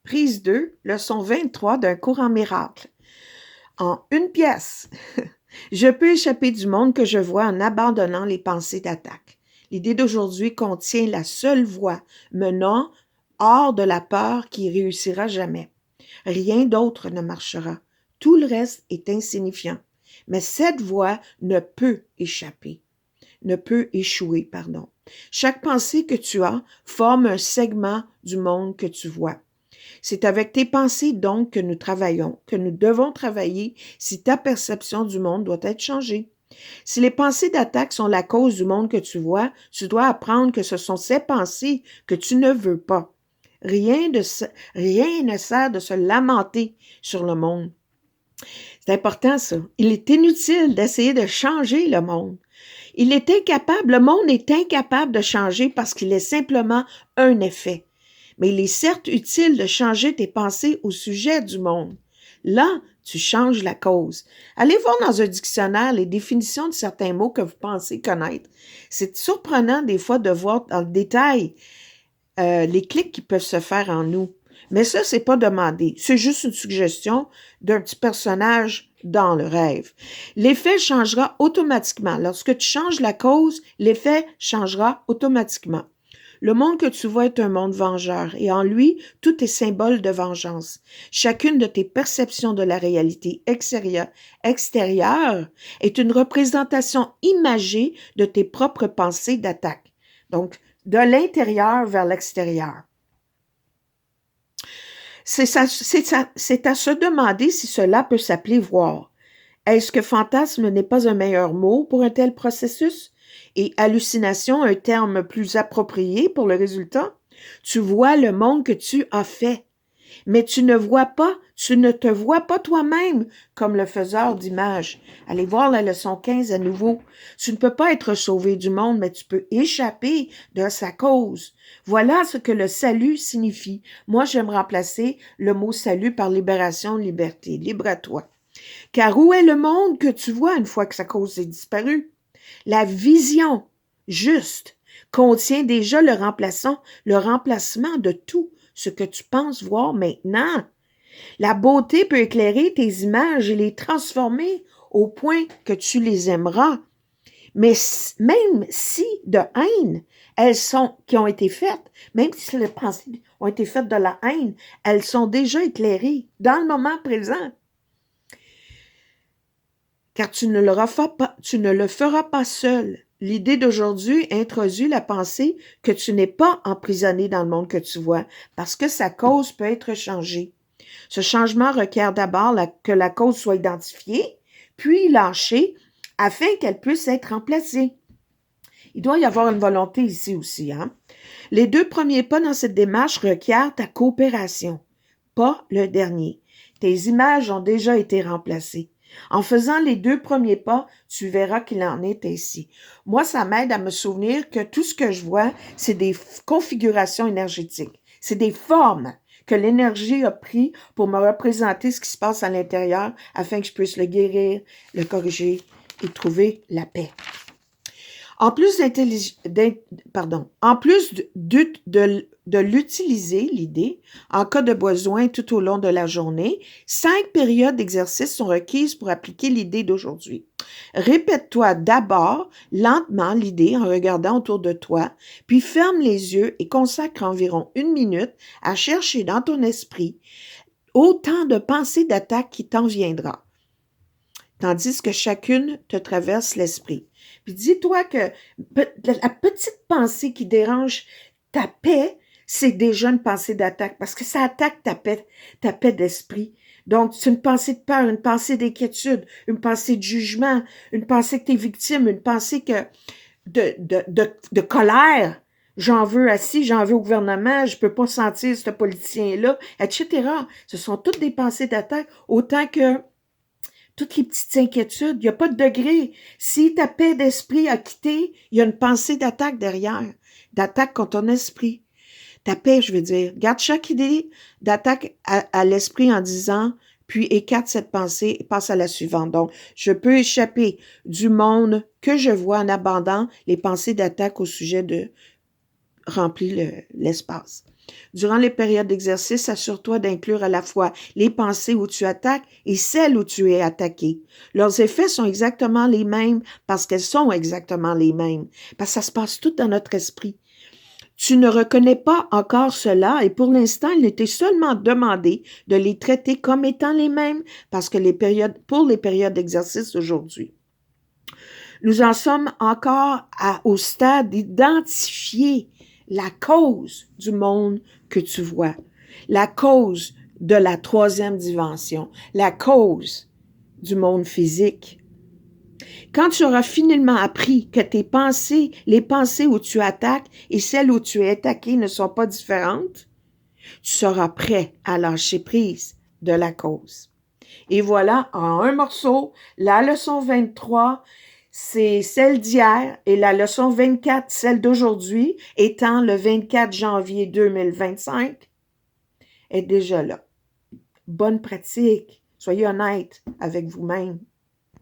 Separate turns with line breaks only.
Prise 2, leçon 23 d'un cours en miracle. En une pièce, je peux échapper du monde que je vois en abandonnant les pensées d'attaque. L'idée d'aujourd'hui contient la seule voie menant hors de la peur qui réussira jamais. Rien d'autre ne marchera. Tout le reste est insignifiant. Mais cette voie ne peut échouer, pardon. Chaque pensée que tu as forme un segment du monde que tu vois. C'est avec tes pensées donc que nous devons travailler si ta perception du monde doit être changée. Si les pensées d'attaque sont la cause du monde que tu vois, tu dois apprendre que ce sont ces pensées que tu ne veux pas. Rien ne sert de se lamenter sur le monde. C'est important ça. Il est inutile d'essayer de changer le monde. Le monde est incapable de changer parce qu'il est simplement un effet. Mais il est certes utile de changer tes pensées au sujet du monde. Là, tu changes la cause. Allez voir dans un dictionnaire les définitions de certains mots que vous pensez connaître. C'est surprenant des fois de voir dans le détail les clics qui peuvent se faire en nous. Mais ça, c'est pas demandé. C'est juste une suggestion d'un petit personnage dans le rêve. L'effet changera automatiquement. Lorsque tu changes la cause, l'effet changera automatiquement. Le monde que tu vois est un monde vengeur et en lui, tout est symbole de vengeance. Chacune de tes perceptions de la réalité extérieure est une représentation imagée de tes propres pensées d'attaque. Donc, de l'intérieur vers l'extérieur. C'est à se demander si cela peut s'appeler voir. Est-ce que fantasme n'est pas un meilleur mot pour un tel processus? Et hallucination, un terme plus approprié pour le résultat? Tu vois le monde que tu as fait, mais tu ne te vois pas toi-même comme le faiseur d'images. Allez voir la leçon 15 à nouveau. Tu ne peux pas être sauvé du monde, mais tu peux échapper de sa cause. Voilà ce que le salut signifie. Moi, j'aime remplacer le mot salut par libération, liberté. Libre à toi. Car où est le monde que tu vois une fois que sa cause est disparue? La vision juste contient déjà le remplacement de tout ce que tu penses voir maintenant. La beauté peut éclairer tes images et les transformer au point que tu les aimeras. Mais même si de haine, qui ont été faites, même si les pensées ont été faites de la haine, elles sont déjà éclairées dans le moment présent. Car tu ne le feras pas seul. L'idée d'aujourd'hui introduit la pensée que tu n'es pas emprisonné dans le monde que tu vois, parce que sa cause peut être changée. Ce changement requiert d'abord que la cause soit identifiée, puis lâchée, afin qu'elle puisse être remplacée. Il doit y avoir une volonté ici aussi, hein? Les 2 premiers pas dans cette démarche requièrent ta coopération, pas le dernier. Tes images ont déjà été remplacées. En faisant les 2 premiers pas, tu verras qu'il en est ainsi. Moi, ça m'aide à me souvenir que tout ce que je vois, c'est des configurations énergétiques. C'est des formes que l'énergie a pris pour me représenter ce qui se passe à l'intérieur afin que je puisse le guérir, le corriger et trouver la paix. En plus de l'utiliser, l'idée, en cas de besoin tout au long de la journée, 5 périodes d'exercice sont requises pour appliquer l'idée d'aujourd'hui. Répète-toi d'abord lentement l'idée en regardant autour de toi, puis ferme les yeux et consacre environ 1 minute à chercher dans ton esprit autant de pensées d'attaque qui t'en viendra, tandis que chacune te traverse l'esprit. Puis dis-toi que la petite pensée qui dérange ta paix, c'est déjà une pensée d'attaque parce que ça attaque ta paix d'esprit. Donc, c'est une pensée de peur, une pensée d'inquiétude, une pensée de jugement, une pensée que tu es victime, une pensée de colère. J'en veux assis, j'en veux au gouvernement, je peux pas sentir ce politicien-là, etc. Ce sont toutes des pensées d'attaque, autant que toutes les petites inquiétudes, il n'y a pas de degré. Si ta paix d'esprit a quitté, il y a une pensée d'attaque derrière, d'attaque contre ton esprit. Ta paix, je veux dire. Garde chaque idée d'attaque à l'esprit en disant, puis écarte cette pensée et passe à la suivante. Donc, je peux échapper du monde que je vois en abandonnant les pensées d'attaque au sujet de remplir l'espace. Durant les périodes d'exercice, assure-toi d'inclure à la fois les pensées où tu attaques et celles où tu es attaqué. Leurs effets sont exactement les mêmes parce qu'elles sont exactement les mêmes, parce que ça se passe tout dans notre esprit. Tu ne reconnais pas encore cela et pour l'instant, il t'est seulement demandé de les traiter comme étant les mêmes parce que pour les périodes d'exercice aujourd'hui. Nous en sommes encore au stade d'identifier la cause du monde que tu vois, la cause de la troisième dimension, la cause du monde physique. Quand tu auras finalement appris que tes pensées, les pensées où tu attaques et celles où tu es attaqué ne sont pas différentes, tu seras prêt à lâcher prise de la cause. Et voilà, en un morceau, la leçon 23, c'est celle d'hier et la leçon 24, celle d'aujourd'hui, étant le 24 janvier 2025, est déjà là. Bonne pratique. Soyez honnête avec vous-même.